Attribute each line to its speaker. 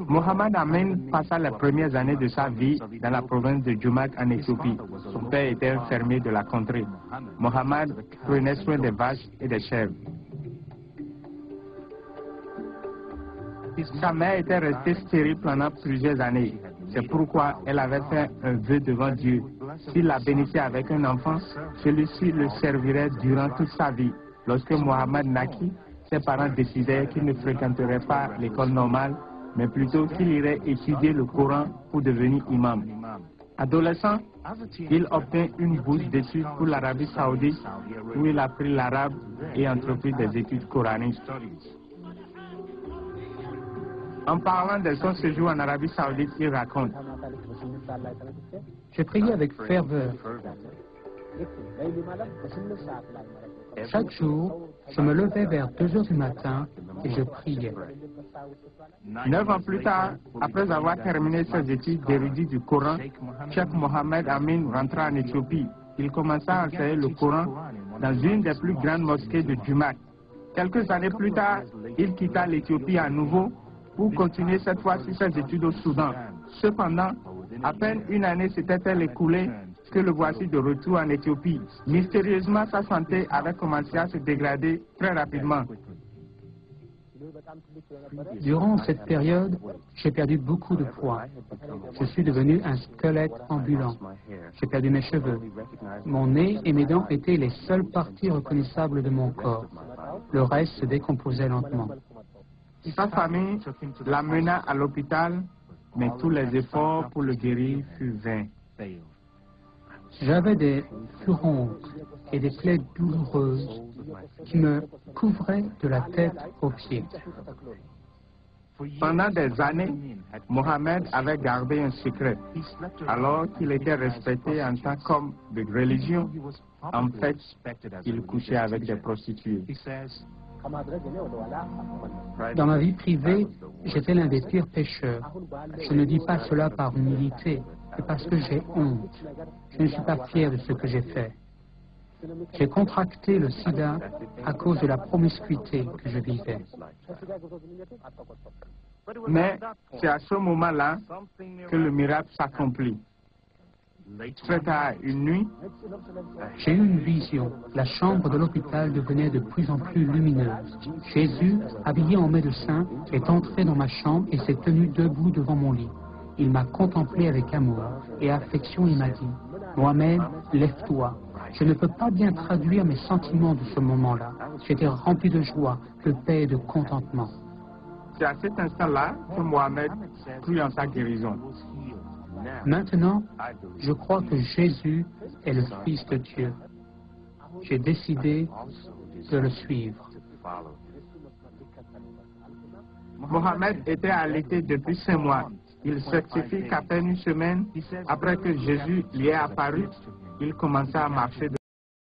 Speaker 1: Mohamed Amin passa les premières années de sa vie dans la province de Jumak en Éthiopie. Son père était un fermier de la contrée. Mohamed prenait soin des vaches et des chèvres. Sa mère était restée stérile pendant plusieurs années. C'est pourquoi elle avait fait un vœu devant Dieu. S'il la bénissait avec un enfant, celui-ci le servirait durant toute sa vie. Lorsque Mohamed naquit, ses parents décidèrent qu'il ne fréquenterait pas l'école normale, mais plutôt qu'il irait étudier le Coran pour devenir imam. Adolescent, il obtint une bourse d'études pour l'Arabie Saoudite, où il apprit l'arabe et entreprit des études coraniques. En parlant de son séjour en Arabie Saoudite, il raconte:
Speaker 2: J'ai prié avec ferveur. Chaque jour, je me levais vers 2 heures du matin et je priais.
Speaker 1: 9 ans plus tard, après avoir terminé ses études d'érudit du Coran, Cheikh Mohamed Amin rentra en Éthiopie. Il commença à enseigner le Coran dans une des plus grandes mosquées de Jumak. Quelques années plus tard, il quitta l'Éthiopie à nouveau pour continuer cette fois-ci ses études au Soudan. Cependant, à peine une année s'était-elle écoulée que le voici de retour en Éthiopie. Mystérieusement, sa santé avait commencé à se dégrader très rapidement.
Speaker 2: Durant cette période, j'ai perdu beaucoup de poids. Je suis devenu un squelette ambulant. J'ai perdu mes cheveux. Mon nez et mes dents étaient les seules parties reconnaissables de mon corps. Le reste se décomposait lentement.
Speaker 1: Sa famille l'amena à l'hôpital, mais tous les efforts pour le guérir furent vains.
Speaker 2: J'avais des furoncles et des plaies douloureuses qui me couvraient de la tête aux pieds.
Speaker 1: Pendant des années, Mohamed avait gardé un secret. Alors qu'il était respecté en tant qu'homme de religion, en fait, il couchait avec des prostituées.
Speaker 2: Dans ma vie privée, j'étais l'un des pires pécheurs. Je ne dis pas cela par humilité, mais parce que j'ai honte. Je ne suis pas fier de ce que j'ai fait. J'ai contracté le sida à cause de la promiscuité que je vivais.
Speaker 1: Mais c'est à ce moment-là que le miracle s'accomplit. Très tard une nuit,
Speaker 2: j'ai eu une vision. La chambre de l'hôpital devenait de plus en plus lumineuse. Jésus, habillé en médecin, est entré dans ma chambre et s'est tenu debout devant mon lit. Il m'a contemplé avec amour et affection. Il m'a dit: Mohamed, lève-toi. Je ne peux pas bien traduire mes sentiments de ce moment-là. J'étais rempli de joie, de paix et de contentement.
Speaker 1: C'est à cet instant-là que Mohamed crut en sa guérison.
Speaker 2: Maintenant, je crois que Jésus est le Fils de Dieu. J'ai décidé de le suivre.
Speaker 1: Mohamed était allaité depuis 5 mois. Il certifie qu'à peine une semaine après que Jésus lui est apparu, il commença à marcher